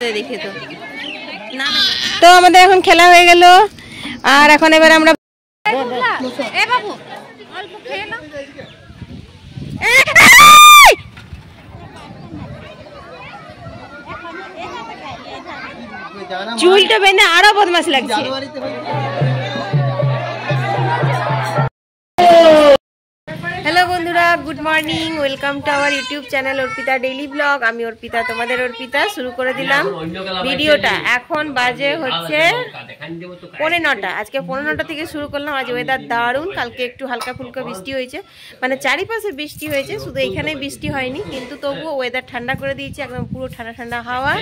দেখে তো না তো আমাদের এখন খেলা হয়ে গেল আর এখন এবার আমরা এ বাবু অল্প খেয়ে নাও চুলটা বেঁধে আরো বদমাশ লাগছে। হ্যালো বন্ধুরা, good morning, welcome to our YouTube channel Arpita daily blog. আমি অর্পিতা, তোমাদের অর্পিতা। শুরু করে দিলাম ভিডিওটা। এখন বাজে হচ্ছে 9:45। আজকে 9:45 থেকে শুরু করলাম। আজ ওয়েদার দারুণ। কালকে একটু হালকা ফুলকা বৃষ্টি হয়েছে, মানে চারিপাশে বৃষ্টি হয়েছে, শুধু এখানে বৃষ্টি হয়নি, কিন্তু তবুও ওয়েদার ঠান্ডা করে দিয়েছে, একদম পুরো ঠান্ডা ঠান্ডা হাওয়া।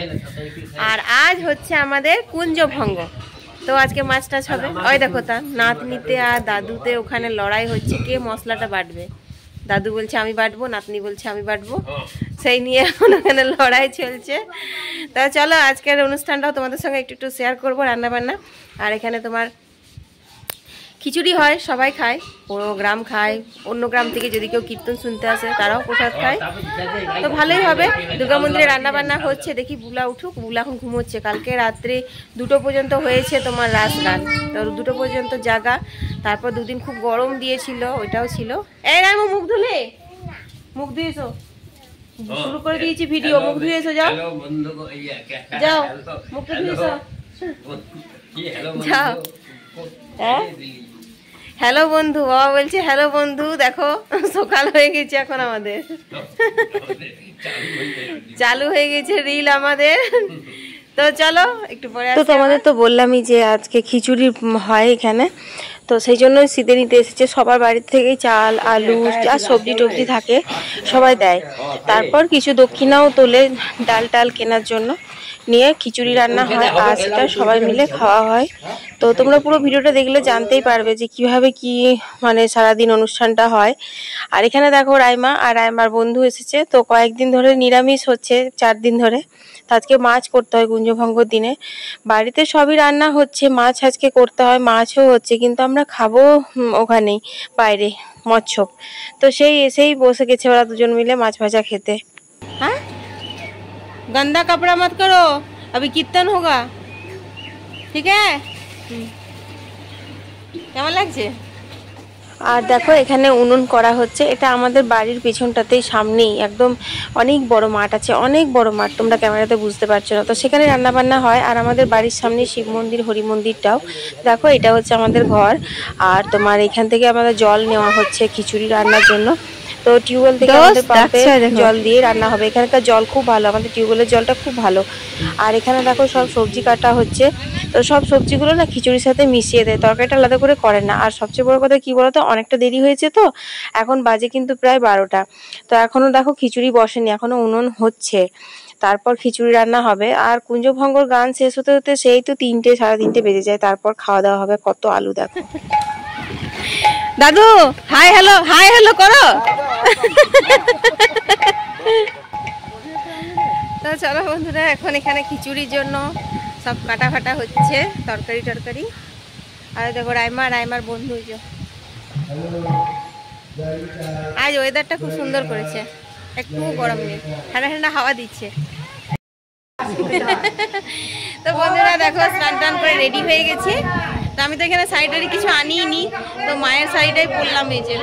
আর আজ হচ্ছে আমাদের কুঞ্জভঙ্গ। তো আজকে মাছ টাছ হবে। ওই দেখো তা নাতনিতে আর দাদুতে ওখানে লড়াই হচ্ছে, কে মশলাটা বাটবে। দাদু বলছে আমি বাটবো, নাতনি বলছে আমি বাটবো, সেই নিয়ে এখন ওখানে লড়াই চলছে। তা চলো আজকের অনুষ্ঠানটাও তোমাদের সঙ্গে একটু একটু শেয়ার করবো, রান্নাবান্না। আর এখানে তোমার খিচুড়ি হয়, সবাই খায়, পুরো গ্রাম খায়। অন্য গ্রাম থেকে যদি কেউ কীর্তন শুনতে আসে তারাও প্রসাদ খায়, তো ভালোই হবে। দুর্গা মন্দিরে রান্নাবান্না হচ্ছে, দেখি বুলা উঠুক। বুলা এখন ঘুমোচ্ছে। কালকে রাত্রে 2টো পর্যন্ত হয়েছে তোমার রাস গান, তো 2টো পর্যন্ত জাগা। তারপর 2 দিন খুব গরম দিয়েছিল, ওইটাও ছিল। এই রামু মুখ ধুলে, মুখ ধুয়েছো, শুরু করে দিয়েছি ভিডিও। মুখ ধুয়েছো, যাও যাও, মুখটা ধুয়েছো, যাও। হ্যাঁ হ্যালো বন্ধু, বাবা বলছে হ্যালো বন্ধু। দেখো সকাল হয়ে গেছে, এখন আমাদের চালু হয়ে গেছে রিল আমাদের। তো চলো একটু পরে। তো তোমাদের তো বললামই যে আজকে খিচুড়ি হয় এখানে, তো সেই জন্য শীতে নিতে এসেছে। সবার বাড়ির থেকেই চাল, আলু আর সবজি টবজি থাকে, সবাই দেয়। তারপর কিছু দক্ষিণাও তোলে ডাল টাল কেনার জন্য, নিয়ে খিচুড়ি রান্না হয় আর সেটা সবাই মিলে খাওয়া হয়। তো তোমরা পুরো ভিডিওটা দেখলে জানতেই পারবে যে কিভাবে কি মানে সারাদিন অনুষ্ঠানটা হয়। আর এখানে দেখো রাইমা আর রাইমার বন্ধু এসেছে। তো কয়েকদিন ধরে নিরামিষ হচ্ছে, 4 দিন ধরে। তো আজকে মাছ করতে হয় কুঞ্জভঙ্গর দিনে। বাড়িতে সবই রান্না হচ্ছে, মাছ আজকে করতে হয়, মাছও হচ্ছে, কিন্তু আমরা খাবো ওখানেই বাইরে মৎস্যপ। তো সেই এসেই বসে গেছে ওরা দুজন মিলে মাছ ভাজা খেতে। হ্যাঁ, गंदा कपड़ा मत करो, अभी कीर्तन होगा, ठीक है? কেমন লাগছে? আর দেখো এখানে উনুন করা হচ্ছে। এটা আমাদের বাড়ির পেছনটাতেই, সামনেই একদম অনেক বড় মাঠ আছে, অনেক বড় মাঠ, তোমরা ক্যামেরাতে বুঝতে পারছো না। তো সেখানে রান্না বান্না হয়। আর আমাদের বাড়ির সামনে শিব মন্দির, হরি মন্দিরটাও দেখো। এটা হচ্ছে আমাদের ঘর। আর তোমার এখান থেকে আমাদের জল নেওয়া হচ্ছে খিচুড়ি রান্নার জন্য। তো টিউবওয়েল থেকে আমাদের পাম্পে জল দিয়ে রান্না হবে। এখানকার জল খুব ভালো, আমাদের টিউবওয়েলের জলটা খুব ভালো। আর এখানে দেখো সব সবজি কাটা হচ্ছে। তো সব সবজিগুলো না খিচুড়ির সাথে মিশিয়ে দেয়, তরকারিটা আলাদা করে করে না। আর সবচেয়ে বড় কথা কি বলতো, অনেকটা দেরি হয়েছে, তো এখন বাজে কিন্তু প্রায় 12টা। তো এখনো দেখো খিচুড়ি বসেনি, এখনো উনুন হচ্ছে। তারপর খিচুড়ি রান্না হবে। আর কুঞ্জভঙ্গর গান শেষ হতে হতে সেই তো 3টে, 3:30 বেজে যায়। তারপর খাওয়া দাওয়া হবে। কত আলু দেখো। দাদু হাই হ্যালো, হাই হ্যালো করো। তো চলো বন্ধুরা, এখন এখানে খিচুড়ির জন্য সব কাটা ফাটা হচ্ছে, তরকারি টরকারি। আর দেখো রাইমার বন্ধু। আজ ওয়েদারটা খুব সুন্দর করেছে, একটু গরম নেই, ঠান্ডা ঠান্ডা হাওয়া দিচ্ছে। তো বন্ধুরা দেখো স্নান টান করে রেডি হয়ে গেছি। তো আমি তো এখানে শাড়ি কিছু আনিনি, তো মায়ের শাড়িটাই পরলাম। এই যে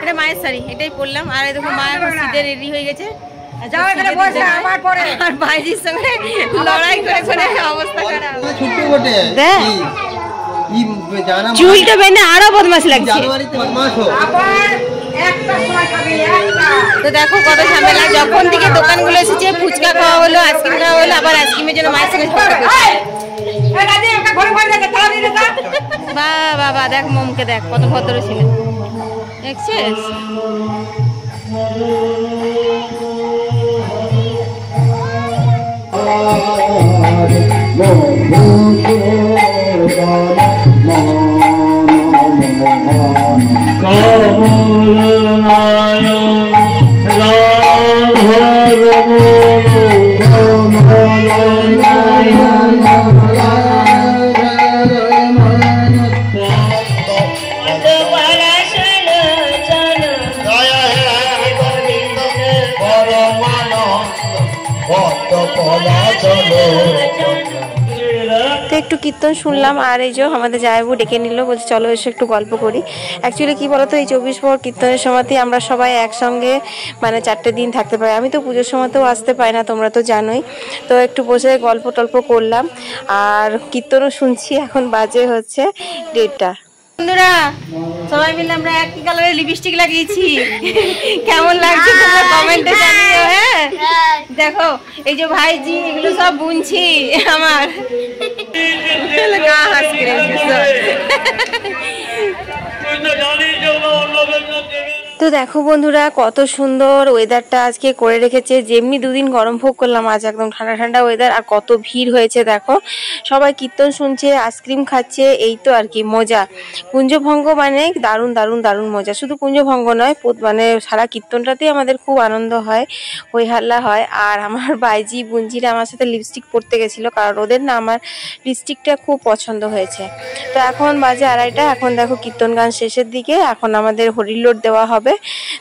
এটা মায়ের শাড়ি, এটাই পরলাম। আর দেখো মা এখন শীতে রেডি হয়ে গেছে, আর ভাইজির সঙ্গে লড়াই করে করে অবস্থা খারাপ। চুলটা বেঁধে আরো বদমাশ লাগছে। তো দেখো কত ঝামেলা। যখন থেকে দোকানগুলো এসেছে, ফুচকা খাওয়া হলো, আইসক্রিম খাওয়া হলো, আবার আইসক্রিমের জন্য মায়ের সঙ্গে ঝগড়া করছে। বাবা দেখ মোমকে, দেখ কত ভদ্র ছিল, দেখছিস? তো একটু কীর্তন শুনলাম, আর এই যে আমাদের জায়বু ডেকে নিল, বলছে চলো এসে একটু গল্প করি। অ্যাকচুয়ালি কি বলতো, এই 24 প্রহর কীর্তনের সময়তেই আমরা সবাই একসঙ্গে মানে 4টে দিন থাকতে পারি। আমি তো পুজোর সময়তেও আসতে পারি না, তোমরা তো জানোই। তো একটু বসে গল্প টল্প করলাম আর কীর্তনও শুনছি। এখন বাজে হচ্ছে 1:30। বন্ধুরা সবাই মিলে আমরা একই কালারের লিপস্টিক লাগিয়েছি। কেমন লাগছে তোমরা কমেন্টে জানিও। হ্যাঁ দেখো এই যে ভাইজি এগুলো সব বুনছি আমার। তো দেখো বন্ধুরা কত সুন্দর ওয়েদারটা আজকে করে রেখেছে। যেমনি দুদিন গরম ভোগ করলাম, আজ একদম ঠান্ডা ঠান্ডা ওয়েদার। আর কত ভিড় হয়েছে দেখো, সবাই কীর্তন শুনছে, আইসক্রিম খাচ্ছে, এই তো আর কি মজা। কুঞ্জভঙ্গ মানে দারুণ দারুণ দারুণ মজা। শুধু কুঞ্জভঙ্গ নয়, মানে সারা কীর্তনটাতেই আমাদের খুব আনন্দ হয়, হই হাল্লা হয়। আর আমার বাইজি বুঞ্জিরা আমার সাথে লিপস্টিক পরতে গেছিলো, কারণ ওদের না আমার লিপস্টিকটা খুব পছন্দ হয়েছে। তো এখন বাজে 2:30। এখন দেখো কীর্তন গান শেষের দিকে, এখন আমাদের হরিলোট দেওয়া হবে।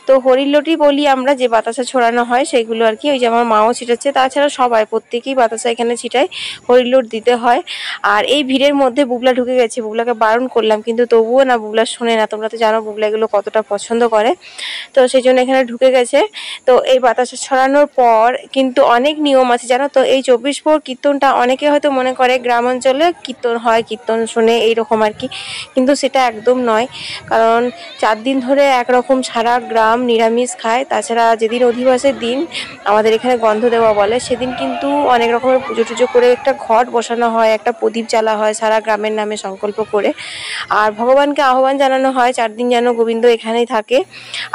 তো হরিলোটই বলি আমরা, যে বাতাসা ছড়ানো হয় সেগুলো আর কি। ওই যে আমার মাও ছিটাচ্ছে, তাছাড়া সবাই প্রত্যেকেই বাতাসা এখানে ছিটায়, হরিলোট দিতে হয়। আর এই ভিড়ের মধ্যে বুবলা ঢুকে গেছে, বুবলাকে বারণ করলাম কিন্তু তবুও না, বুবলা শোনে না। তোমরা তো জানো বুবলা এগুলো কতটা পছন্দ করে, তো সেই জন্য এখানে ঢুকে গেছে। তো এই বাতাসা ছড়ানোর পর কিন্তু অনেক নিয়ম আছে জানো তো। এই 24 প্রহর কীর্তনটা অনেকে হয়তো মনে করে গ্রাম অঞ্চলে কীর্তন হয়, কীর্তন শুনে এইরকম আর কি, কিন্তু সেটা একদম নয়। কারণ 4 দিন ধরে একরকম সারা গ্রাম নিরামিষ খায়। তাছাড়া যেদিন অধিবাসের দিন, আমাদের এখানে গন্ধ দেওয়া বলে, সেদিন কিন্তু অনেক রকমের পুজো টুজো করে একটা ঘট বসানো হয়, একটা প্রদীপ জ্বালা হয় সারা গ্রামের নামে সংকল্প করে। আর ভগবানকে আহ্বান জানানো হয় 4 দিন যেন গোবিন্দ এখানেই থাকে।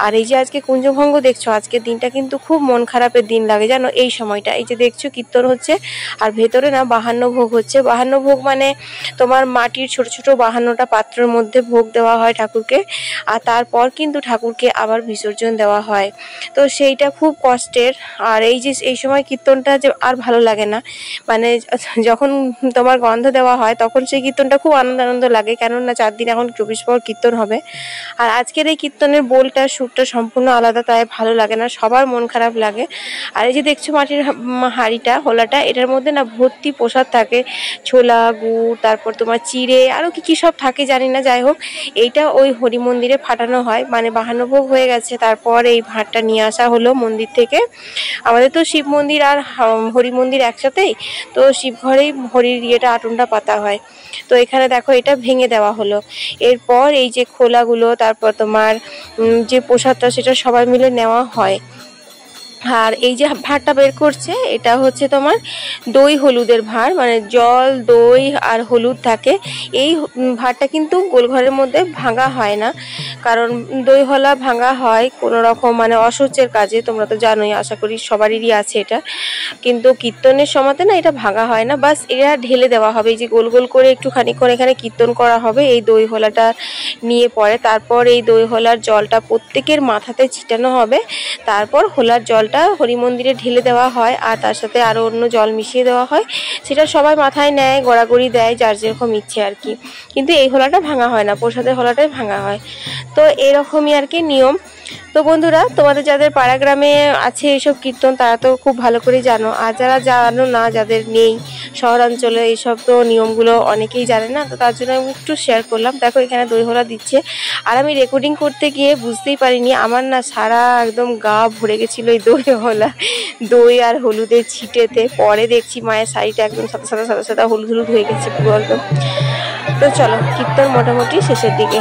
আর এই যে আজকে কুঞ্জভঙ্গ দেখছো, আজকের দিনটা কিন্তু খুব মন খারাপের দিন লাগে জানো। এই সময়টা এই যে দেখছো কীর্তন হচ্ছে, আর ভেতরে না 52 ভোগ হচ্ছে। 52 ভোগ মানে তোমার মাটির ছোট ছোট 52টা পাত্রের মধ্যে ভোগ দেওয়া হয় ঠাকুরকে। আর তারপর কিন্তু ঠাকুরকে আবার বিসর্জন দেওয়া হয়। তো সেইটা খুব কষ্টের। আর এই যে এই সময় কীর্তনটা যে আর ভালো লাগে না, মানে যখন তোমার গন্ধ দেওয়া হয় তখন সেই কীর্তনটা খুব আনন্দ আনন্দ লাগে, কেননা 4 দিন এখন 24 প্রহর কীর্তন হবে। আর আজকের এই কীর্তনের বোলটা সুরটা সম্পূর্ণ আলাদা, তাই ভালো লাগে না, সবার মন খারাপ লাগে। আর এই যে দেখছো মাটির হাঁড়িটা, হোলাটা, এটার মধ্যে না ভর্তি প্রসাদ থাকে, ছোলা, গুড়, তারপর তোমার চিড়ে, আরও কি কি সব থাকে জানি না। যাই হোক, এইটা ওই হরি মন্দিরে ফাটানো হয়, মানে 52 ভোগ হয়ে গেছে। তারপর এই ভাঁড়টা নিয়ে আসা হলো মন্দির থেকে। আমাদের তো শিব মন্দির আর হরি মন্দির একসাথেই, তো শিব ঘরেই হরির ইয়েটা আটুনটা পাতা হয়। তো এখানে দেখো এটা ভেঙে দেওয়া হলো। এরপর এই যে খোলাগুলো, তারপর তোমার যে প্রসাদটা, সেটা সবাই মিলে নেওয়া হয়। আর এই যে ভাঁড়টা বের করছে, এটা হচ্ছে তোমার দই হলুদের ভাঁড়, মানে জল, দই আর হলুদ থাকে। এই ভাঁড়টা কিন্তু গোলঘরের মধ্যে ভাঙা হয় না, কারণ দই হলা ভাঙা হয় কোনো রকম মানে অসহ্যের কাজে, তোমরা তো জানোই, আশা করি সবারই আছে এটা। কিন্তু কীর্তনের সময়তে না এটা ভাঙা হয় না, বাস এরা ঢেলে দেওয়া হবে। এই যে গোল গোল করে একটুখানি করে এখানে কীর্তন করা হবে এই দই হলাটা নিয়ে পরে। তারপর এই দই হলার জলটা প্রত্যেকের মাথাতে ছিটানো হবে। তারপর হোলার জলটা হরি মন্দিরে ঢেলে দেওয়া হয়, আর তার সাথে আরও অন্য জল মিশিয়ে দেওয়া হয়। সেটা সবাই মাথায় নেয়, গড়াগড়ি দেয়, যার যেরকম ইচ্ছে আর কি। কিন্তু এই হোলাটা ভাঙা হয় না, প্রসাদের হোলাটাই ভাঙা হয়। তো এরকমই আর কি নিয়ম। তো বন্ধুরা, তোমাদের যাদের পাড়া গ্রামে আছে এইসব কীর্তন, তারা তো খুব ভালো করে জানো। আর যারা জানো না, যাদের নেই শহরাঞ্চলে এইসব তো নিয়মগুলো অনেকেই জানে না, তো তার জন্য আমি একটু শেয়ার করলাম। দেখো এখানে দই হলা দিচ্ছে, আর আমি রেকর্ডিং করতে গিয়ে বুঝতেই পারিনি, আমার না সারা একদম গা ভরে গেছিলো এই দই হলা, দই আর হলুদের ছিটেতে। পরে দেখছি মায়ের শাড়িটা একদম সাদা সাদা সাদা সাদা হলুদ হলুদ হয়ে গেছে পুরো একদম। তো চলো, কীর্তন মোটামুটি শেষের দিকে।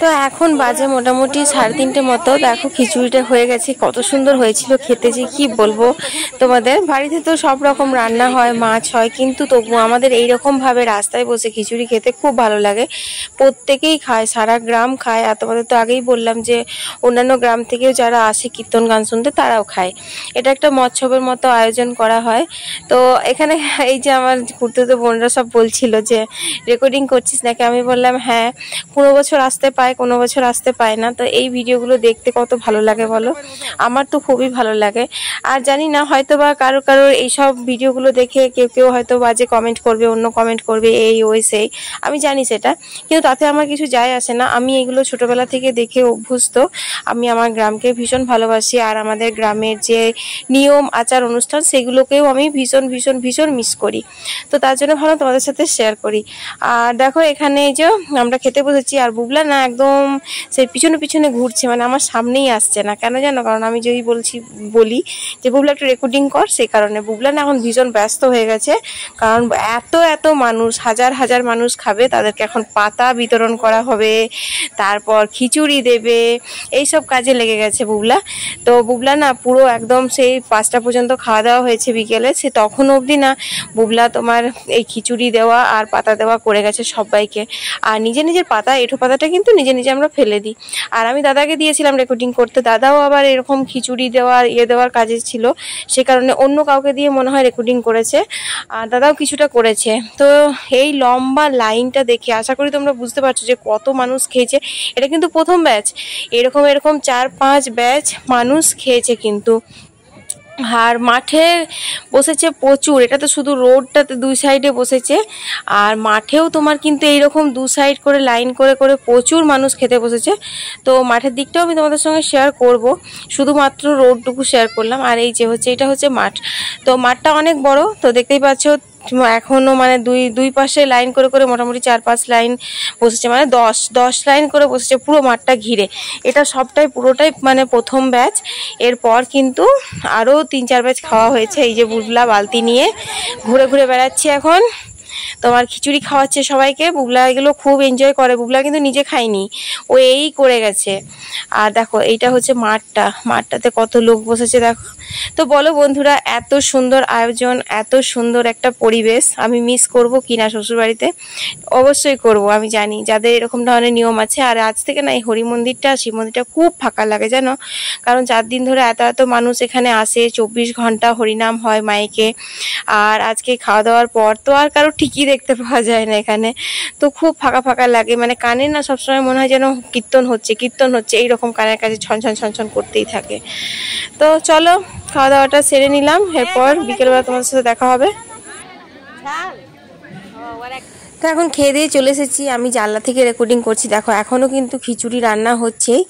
তো তো এখন বাজে মোটামুটি 3:30 মতো। দেখো খিচুড়িটা হয়ে গেছে, কত সুন্দর হয়েছিল খেতে যে কি বলবো তোমাদের। বাড়িতে তো সব রকম রান্না হয়, মাছ হয়, কিন্তু তবু আমাদের এইরকম ভাবে রাস্তায় বসে খিচুড়ি খেতে খুব ভালো লাগে। প্রত্যেকেই খায়, সারা গ্রাম খায়। আর তোমাদের তো আগেই বললাম যে অন্যান্য গ্রাম থেকেও যারা আসে কীর্তন গান শুনতে তারাও খায়। এটা একটা মৎসবের মতো আয়োজন করা হয়। তো এখানে এই যে আমার খুড়তুতো বোনরা সব বলছিল যে রেকর্ডিং করছিস নাকি, আমি বললাম হ্যাঁ, কোনো বছর আসতে পায়, কোনো বছর আসতে পায় না। তো এই ভিডিওগুলো দেখতে কত ভালো লাগে বলো, আমার তো খুবই ভালো লাগে। আর জানি না হয়তো বা কারোর এইসব ভিডিওগুলো দেখে কেউ কেউ হয়তো বাজে কমেন্ট করবে, অন্য কমেন্ট করবে, এই ওই সেই, আমি জানি সেটা, কিন্তু তাতে আমার কিছু যায় আসে না। আমি এগুলো ছোটবেলা থেকে দেখে অভ্যস্ত। আমি আমার গ্রামকে ভীষণ ভালোবাসি, আর আমাদের গ্রামের যে নিয়ম আচার অনুষ্ঠান সেগুলোকেও আমি ভীষণ ভীষণ ভীষণ মিস করি। তো তার জন্য ভালো তোমাদের সাথে শেয়ার করি। আর দেখো এখানে এই যে আমরা খেতে বসেছি, আর বুবলা না একদম সেই পিছনে পিছনে ঘুরছে, মানে আমার সামনেই আসছে না। কেন জানো, কারণ আমি যদি বলি যে বুবলা একটু রেকর্ডিং কর, সেই কারণে বুবলা না এখন ভীষণ ব্যস্ত হয়ে গেছে। কারণ এত মানুষ, হাজার হাজার মানুষ খাবে, তাদেরকে এখন পাতা বিতরণ করা হবে, তারপর খিচুড়ি দেবে, এইসব কাজে লেগে গেছে বুবলা। তো বুবলা না পুরো একদম সেই 5টা পর্যন্ত খাওয়া দাওয়া হয়েছে বিকেলে, সে তখন অবধি না বুবলা তোমার এই খিচুড়ি দেওয়া আর পাতা দেওয়া করে গেছে সবাইকে। আর নিজের পাতা, এঁঠো পাতাটা কিন্তু নিজে আমরা ফেলে দিই। আর আমি দাদাকে দিয়েছিলাম রেকর্ডিং করতে, দাদাও আবার এরকম খিচুড়ি দেওয়ার দেওয়ার কাজে ছিল, সে কারণে অন্য কাউকে দিয়ে মনে হয় রেকর্ডিং করেছে, আর দাদাও কিছুটা করেছে। তো এই লম্বা লাইনটা দেখে আশা করি তোমরা বুঝতে পারছো যে কত মানুষ খেয়েছে। এটা কিন্তু প্রথম ব্যাচ, এরকম 4-5 ব্যাচ মানুষ খেয়েছে কিন্তু। আর মাঠে বসেছে প্রচুর, এটা তো শুধু রোডটাতে 2 সাইডে বসেছে, আর মাঠেও তোমার কিন্তু এইরকম 2 সাইড করে লাইন করে করে প্রচুর মানুষ খেতে বসেছে। তো মাঠের দিকটাও আমি তোমাদের সঙ্গে শেয়ার করব, শুধুমাত্র রোডটুকু শেয়ার করলাম। আর এই যে এটা হচ্ছে মাঠ। তো মাঠটা অনেক বড়, তো দেখতেই পাচ্ছ এখনো মানে দুই পাশে লাইন করে করে মোটামুটি 4-5 লাইন বসেছে, মানে 10 লাইন করে বসেছে পুরো মাঠটা ঘিরে। এটা পুরোটাই মানে প্রথম ব্যাচ। এরপর কিন্তু আরো 3-4 ব্যাচ খাওয়া হয়েছে। এই যে বুবলা বালতি নিয়ে ঘুরে ঘুরে বেড়াচ্ছে এখন, তোমার খিচুড়ি খাওয়াচ্ছে সবাইকে। বুবলা এগুলো খুব এনজয় করে, বুবলা কিন্তু নিজে খায়নি, ও এই করে গেছে। আর দেখো এইটা হচ্ছে মাঠটাতে কত লোক বসেছে দেখো। তো বলো বন্ধুরা, এত সুন্দর আয়োজন, এত সুন্দর একটা পরিবেশ আমি মিস করব কিনা শ্বশুরবাড়িতে? অবশ্যই করব, আমি জানি যাদের এরকম ধরনের নিয়ম আছে। আর আজ থেকে না এই হরি মন্দিরটা, শিব মন্দিরটা খুব ফাঁকা লাগে জানো, কারণ 4 দিন ধরে এত মানুষ এখানে আসে, 24 ঘন্টা হরিনাম হয় মাইকে। আর আজকে খাওয়া দাওয়ার পর তো আর কারো ঠিকই দেখতে পাওয়া যায় না এখানে, তো খুব ফাঁকা ফাঁকা লাগে। মানে কানে না সবসময় মনে হয় যেন কীর্তন হচ্ছে এইরকম কানের কাছে ছন করতেই থাকে। তো চলো খাওয়া দাওয়াটা সেরে নিলাম, এরপর বিকেলবেলা তোমাদের সাথে দেখা হবে। তো এখন খেয়ে দিয়ে চলে এসেছি, আমি জানলা থেকে রেকর্ডিং করছি। দেখো এখনও কিন্তু খিচুড়ি রান্না হচ্ছেই।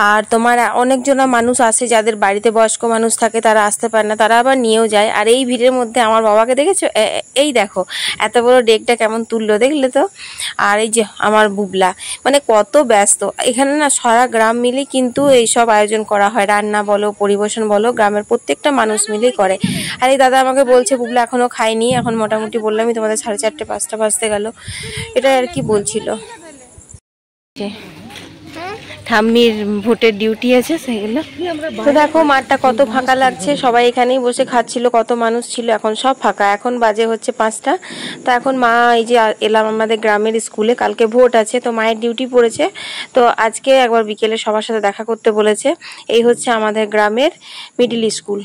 আর তোমার অনেকজনা মানুষ আসে, যাদের বাড়িতে বয়স্ক মানুষ থাকে তারা আসতে পারে না, তারা আবার নিয়েও যায়। আর এই ভিড়ের মধ্যে আমার বাবাকে দেখেছো, এই দেখো এত বড় ডেকটা কেমন তুললো, দেখলে তো। আর এই যে আমার বুবলা, মানে কত ব্যস্ত। এখানে না সারা গ্রাম মিলে কিন্তু এইসব আয়োজন করা হয়, রান্না বলো পরিবেশন বলো, গ্রামের প্রত্যেকটা মানুষ মিলেই করে। আর এই দাদা আমাকে বলছে বুবলা এখনো খাইনি, এখন মোটামুটি বললামই তোমাদের 4:30-5টা বাজতে গেল, এটা আর কি বলছিল। ঠাম্মির ভোটের ডিউটি আছে সেগুলো। তো দেখো মাঠটা কত ফাঁকা লাগছে, সবাই এখানেই বসে খাচ্ছিল, কত মানুষ ছিল। এখন সব ফাঁকা, এখন বাজে হচ্ছে 5টা। তো এখন মা এই যে এলাম আমাদের গ্রামের স্কুলে, কালকে ভোট আছে, তো মায়ের ডিউটি পড়েছে, তো আজকে একবার বিকেলে সবার সাথে দেখা করতে বলেছে। এই হচ্ছে আমাদের গ্রামের মিডিল স্কুল।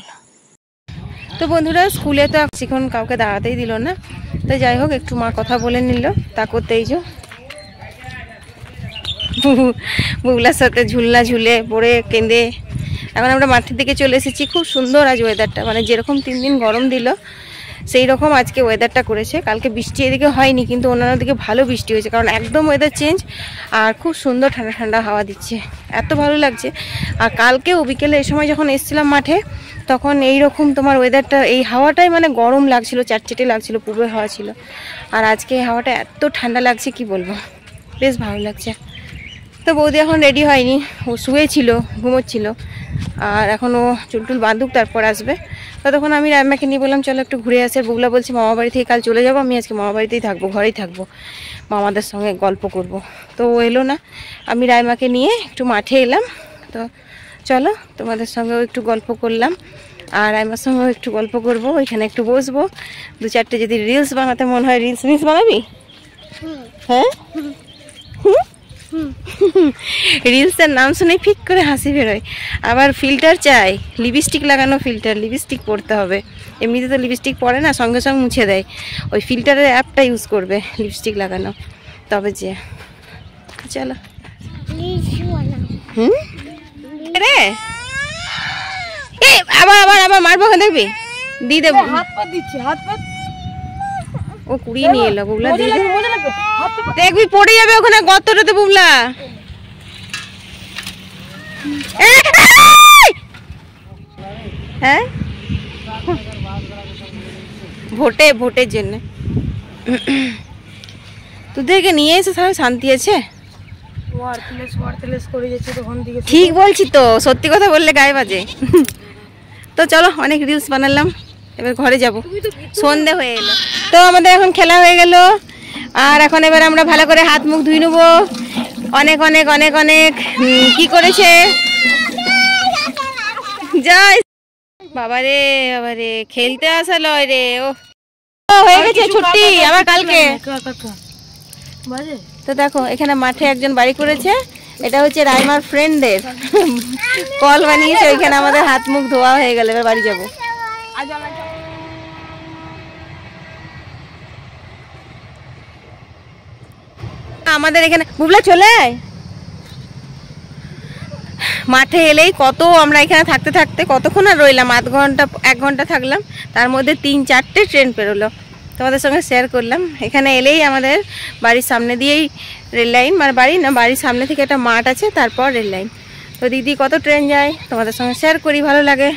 তো বন্ধুরা স্কুলে তো এখন কাউকে দাঁড়াতেই দিল না, তো যাই হোক একটু মা কথা বলে নিল। তা করতে এই যে বুবলার সাথে ঝুলনা ঝুলে পড়ে কেঁদে এখন আমরা মাঠের দিকে চলে এসেছি। খুব সুন্দর আজ ওয়েদারটা, মানে যেরকম 3 দিন গরম দিল সেই রকম আজকে ওয়েদারটা করেছে। কালকে বৃষ্টি এদিকে হয়নি, কিন্তু অন্যান্য দিকে ভালো বৃষ্টি হয়েছে, কারণ একদম ওয়েদার চেঞ্জ। আর খুব সুন্দর ঠান্ডা ঠান্ডা হাওয়া দিচ্ছে, এত ভালো লাগছে। আর কালকেও বিকেলে এই সময় যখন এসেছিলাম মাঠে, তখন এইরকম তোমার ওয়েদারটা, এই হাওয়াটাই মানে গরম লাগছিল, চাটচিটে লাগছিল, পূর্বের হাওয়া ছিল। আর আজকে এই হাওয়াটা এত ঠান্ডা লাগছে কি বলবো, বেশ ভালো লাগছে। তো বৌদি এখন রেডি হয়নি, ও শুয়েছিল, ঘুমোচ্ছিল। আর এখন ও চুলটুল বাঁধুক তারপর আসবে। ততক্ষণ আমি রাইমাকে নিয়ে বললাম চলো একটু ঘুরে আসে। বুবলা বলছে মামা বাড়ি থেকে কাল চলে যাবো, আমি আজকে মামা বাড়িতেই থাকবো, ঘরেই থাকবো, মামাদের সঙ্গে গল্প করব। তো ও এলো না, আমি রাইমাকে নিয়ে একটু মাঠে এলাম। তো চলো তোমাদের সঙ্গেও একটু গল্প করলাম, আর রাইমার সঙ্গেও একটু গল্প করব। ওইখানে একটু বসবো, 2-4টে যদি রিলস বানাতে মন হয় রিলস বানাবি। হ্যাঁ রিলসের নাম শুনে ফিক করে হাসি বেরোয়। আবার ফিল্টার চাই, লিপস্টিক লাগানো ফিল্টার, লিপস্টিক পরতে হবে। এমনিতে তো লিপস্টিক পরে না, সঙ্গে সঙ্গে মুছে দেয়। ওই ফিল্টারের অ্যাপটা ইউজ করবে লিপস্টিক লাগানো, তবে যে। চলো রে আবার আবার আবার মারবো, দেখবি দিয়ে দেবো। হাত পা দিচ্ছে, হাত পা ও কুড়িয়ে নিয়ে এলো। বুবলা দিয়ে দেখবি পড়ে যাবে ওখানে গর্তটাতে। বুবলা হ্যাঁ ভোটের জন্য তোদেরকে নিয়ে এসে সবাই শান্তি আছে। ঠিক বলছি তো, সত্যি কথা বললে গায়ে বাজে। তো চলো অনেক রিলস বানালাম, এবার ঘরে যাব, সন্ধে হয়ে এলো। তো আমাদের এখন খেলা হয়ে গেল, আর এখন এবার আমরা ভালো করে হাত মুখ ধুয়ে নেবো। অনেক অনেক অনেক অনেক কি করেছে যাই বাবারে বাবারে, খেলতে আসা লয় রে। ও হয়ে গেছে ছুটি, আবার কালকে। তো দেখো এখানে মাঠে একজন বাড়ি করেছে, এটা হচ্ছে রাইমার ফ্রেন্ডদের কল বানিয়েছে। ওইখানে আমাদের হাত মুখ ধোয়া হয়ে গেল, এবার বাড়ি যাবো। আমাদের এখানে বুবলা চলে আয়। মাঠে এলেই কত আমরা এখানে থাকতে থাকতে কতক্ষণ আর রইলাম, 1 ঘন্টা থাকলাম। তার মধ্যে 3-4টে ট্রেন পেরোলো, তোমাদের সঙ্গে শেয়ার করলাম। এখানে এলেই আমাদের বাড়ির সামনে দিয়েই রেল লাইন, মানে বাড়ি না, বাড়ির সামনে থেকে একটা মাঠ আছে, তারপর রেল লাইন। তো দিদি কত ট্রেন যায় তোমাদের সঙ্গে শেয়ার করি, ভালো লাগে।